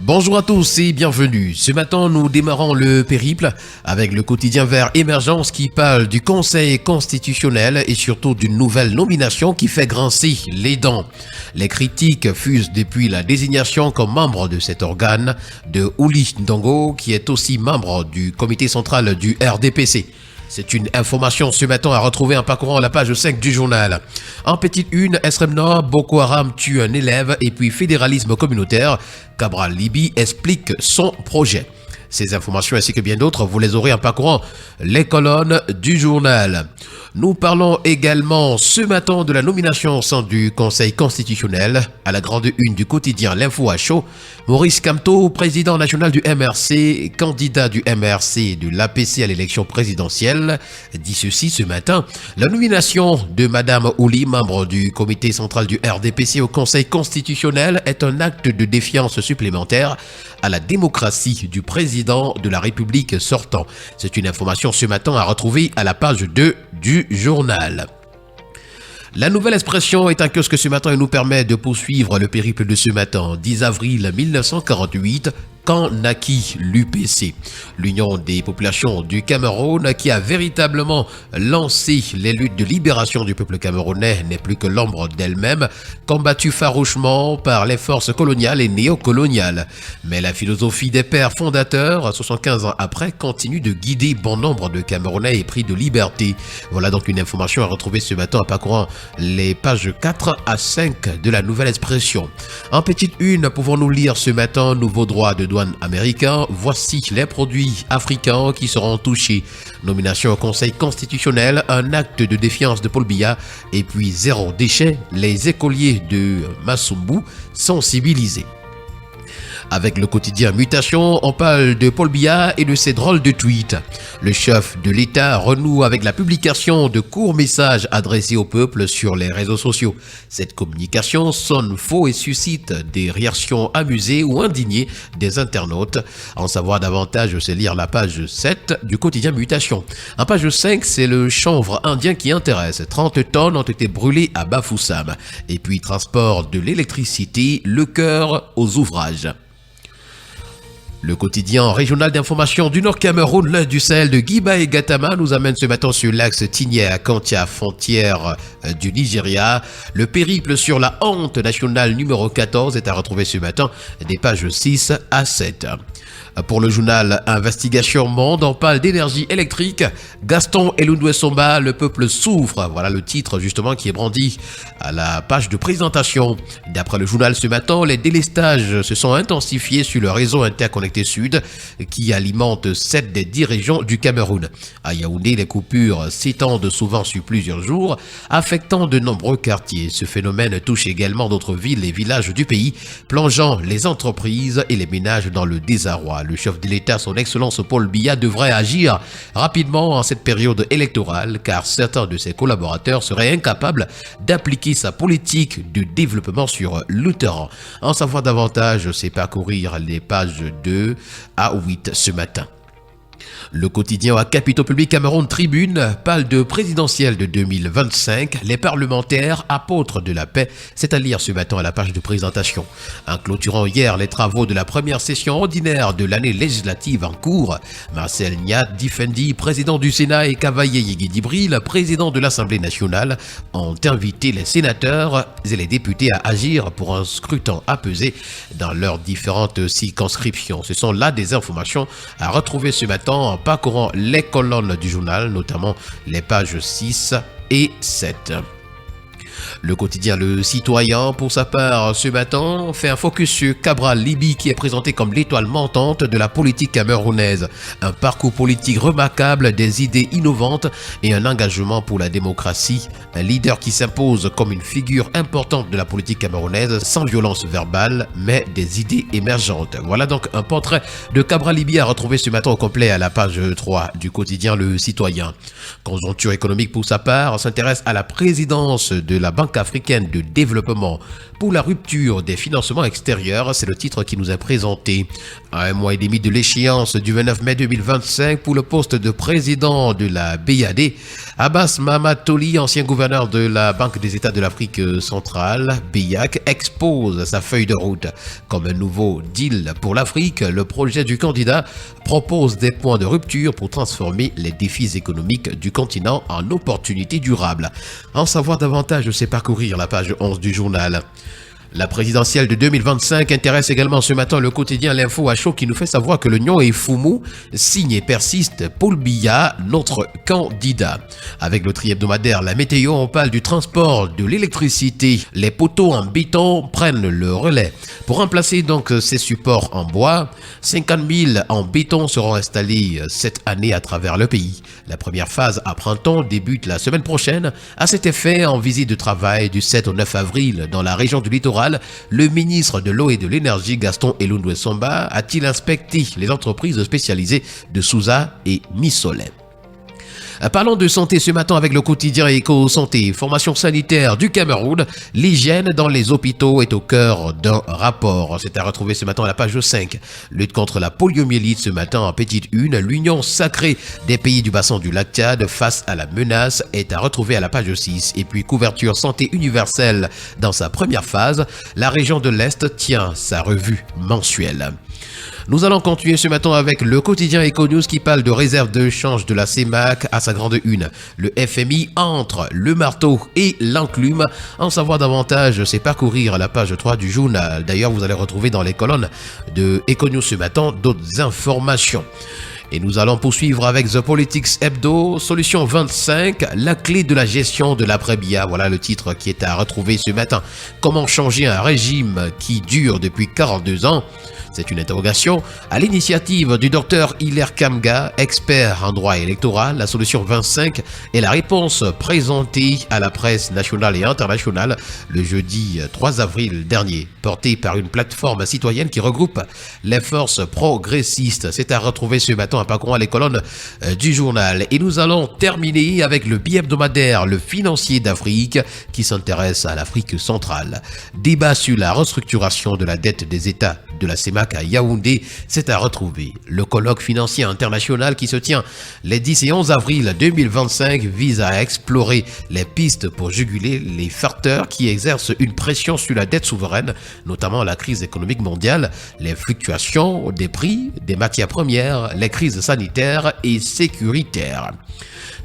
Bonjour à tous et bienvenue. Ce matin, nous démarrons le périple avec le quotidien Vert Émergence qui parle du Conseil constitutionnel et surtout d'une nouvelle nomination qui fait grincer les dents. Les critiques fusent depuis la désignation comme membre de cet organe de Ouli Ndongo qui est aussi membre du comité central du RDPC. C'est une information ce matin à retrouver en parcourant la page 5 du journal. En petite une, Extrême Nord, Boko Haram tue un élève et puis fédéralisme communautaire. Cabral Libby explique son projet. Ces informations ainsi que bien d'autres, vous les aurez en parcourant les colonnes du journal. Nous parlons également ce matin de la nomination au sein du Conseil constitutionnel. À la grande une du quotidien L'Info à chaud, Maurice Kamto, président national du MRC, candidat du MRC et de l'APC à l'élection présidentielle, dit ceci ce matin. La nomination de Madame Ouli, membre du comité central du RDPC au Conseil constitutionnel, est un acte de défiance supplémentaire à la démocratie du président de la République sortant. C'est une information ce matin à retrouver à la page 2 du journal. La nouvelle expression est un kiosque ce matin et nous permet de poursuivre le périple de ce matin. 10 avril 1948, quand naquit l'UPC, l'Union des populations du Cameroun, qui a véritablement lancé les luttes de libération du peuple camerounais, n'est plus que l'ombre d'elle-même, combattue farouchement par les forces coloniales et néocoloniales. Mais la philosophie des pères fondateurs, 75 ans après, continue de guider bon nombre de Camerounais épris de liberté. Voilà donc une information à retrouver ce matin en parcourant les pages 4 à 5 de la nouvelle expression. En petite une, pouvons-nous lire ce matin, nouveau droit de douane américain, voici les produits africains qui seront touchés. Nomination au Conseil constitutionnel, un acte de défiance de Paul Biya et puis zéro déchet, les écoliers de Massumbu sensibilisés. Avec le quotidien Mutation, on parle de Paul Biya et de ses drôles de tweets. Le chef de l'État renoue avec la publication de courts messages adressés au peuple sur les réseaux sociaux. Cette communication sonne faux et suscite des réactions amusées ou indignées des internautes. En savoir davantage, c'est lire la page 7 du quotidien Mutation. En page 5, c'est le chanvre indien qui intéresse. 30 tonnes ont été brûlées à Bafoussam. Et puis transport de l'électricité, le cœur aux ouvrages. Le quotidien régional d'information du Nord Cameroun, l'un du Sahel de Guiba et Gatama, nous amène ce matin sur l'axe Tigné-Kantia, frontière du Nigeria. Le périple sur la honte nationale numéro 14 est à retrouver ce matin des pages 6 à 7. Pour le journal Investigation Monde, on parle d'énergie électrique. Gaston Elundwe Somba, le peuple souffre. Voilà le titre justement qui est brandi à la page de présentation. D'après le journal ce matin, les délestages se sont intensifiés sur le réseau interconnecté Sud qui alimente 7 des 10 régions du Cameroun. À Yaoundé, les coupures s'étendent souvent sur plusieurs jours, affectant de nombreux quartiers. Ce phénomène touche également d'autres villes et villages du pays, plongeant les entreprises et les ménages dans le désarroi. Le chef de l'État, son Excellence Paul Biya, devrait agir rapidement en cette période électorale car certains de ses collaborateurs seraient incapables d'appliquer sa politique de développement sur le terrain. En savoir davantage, c'est parcourir les pages 2 à 8 ce matin. Le quotidien à Capitaux Public Cameroun Tribune parle de présidentielle de 2025. Les parlementaires apôtres de la paix, c'est à lire ce matin à la page de présentation. En clôturant hier les travaux de la première session ordinaire de l'année législative en cours, Marcel Niat Difendi, président du Sénat, et Cavaillé Yegui-Dibril, président de l'Assemblée nationale, ont invité les sénateurs et les députés à agir pour un scrutin apaisé dans leurs différentes circonscriptions. Ce sont là des informations à retrouver ce matin en parcourant les colonnes du journal, notamment les pages 6 et 7. Le quotidien Le Citoyen, pour sa part, ce matin, fait un focus sur Cabral Libby qui est présenté comme l'étoile montante de la politique camerounaise. Un parcours politique remarquable, des idées innovantes et un engagement pour la démocratie. Un leader qui s'impose comme une figure importante de la politique camerounaise, sans violence verbale, mais des idées émergentes. Voilà donc un portrait de Cabral Libby à retrouver ce matin au complet à la page 3 du quotidien Le Citoyen. Conjoncture économique, pour sa part, s'intéresse à la présidence de la Banque africaine de développement pour la rupture des financements extérieurs. C'est le titre qui nous est présenté. À un mois et demi de l'échéance du 29 mai 2025 pour le poste de président de la BAD, Abbas Mahamatoli, ancien gouverneur de la Banque des États de l'Afrique centrale, BIAC, expose sa feuille de route. Comme un nouveau deal pour l'Afrique, le projet du candidat propose des points de rupture pour transformer les défis économiques du continent en opportunités durables. En savoir davantage, c'est parcourir la page 11 du journal. La présidentielle de 2025 intéresse également ce matin le quotidien L'Info à chaud qui nous fait savoir que l'Union et Foumou signe et persiste Paul Biya, notre candidat. Avec le tri-hebdomadaire La Météo, on parle du transport de l'électricité. Les poteaux en béton prennent le relais. Pour remplacer donc ces supports en bois, 50 000 en béton seront installés cette année à travers le pays. La première phase à printemps débute la semaine prochaine. À cet effet, en visite de travail du 7 au 9 avril dans la région du littoral, le ministre de l'Eau et de l'Énergie, Gaston Elundwe Samba, a-t-il inspecté les entreprises spécialisées de Souza et Missolem. Parlons de santé ce matin avec le quotidien Éco-Santé. Formation sanitaire du Cameroun. L'hygiène dans les hôpitaux est au cœur d'un rapport. C'est à retrouver ce matin à la page 5. Lutte contre la poliomyélite ce matin en petite une. L'union sacrée des pays du bassin du lac Tchad face à la menace est à retrouver à la page 6. Et puis couverture santé universelle dans sa première phase. La région de l'Est tient sa revue mensuelle. Nous allons continuer ce matin avec le quotidien Econews qui parle de réserve de change de la CEMAC à sa grande une. Le FMI entre le marteau et l'enclume. En savoir davantage, c'est parcourir la page 3 du journal. D'ailleurs, vous allez retrouver dans les colonnes de Econews ce matin d'autres informations. Et nous allons poursuivre avec The Politics Hebdo, solution 25, la clé de la gestion de l'après-BIA. Voilà le titre qui est à retrouver ce matin. Comment changer un régime qui dure depuis 42 ans ? C'est une interrogation à l'initiative du docteur Hilaire Kamga, expert en droit électoral. La solution 25 est la réponse présentée à la presse nationale et internationale le jeudi 3 avril dernier, portée par une plateforme citoyenne qui regroupe les forces progressistes. C'est à retrouver ce matin à parcourant les colonnes du journal. Et nous allons terminer avec le bi-hebdomadaire Le Financier d'Afrique qui s'intéresse à l'Afrique centrale. Débat sur la restructuration de la dette des États de la CEMAC à Yaoundé, c'est à retrouver. Le colloque financier international qui se tient les 10 et 11 avril 2025 vise à explorer les pistes pour juguler les facteurs qui exercent une pression sur la dette souveraine, notamment la crise économique mondiale, les fluctuations des prix des matières premières, les crises sanitaires et sécuritaires.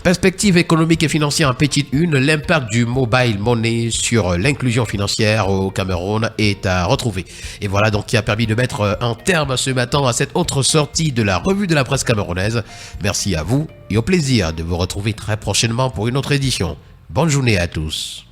Perspective économique et financière en petite une, l'impact du mobile money sur l'inclusion financière au Cameroun est à retrouver. Et voilà donc qui a permis de mettre un terme ce matin à cette autre sortie de la revue de la presse camerounaise. Merci à vous et au plaisir de vous retrouver très prochainement pour une autre édition. Bonne journée à tous.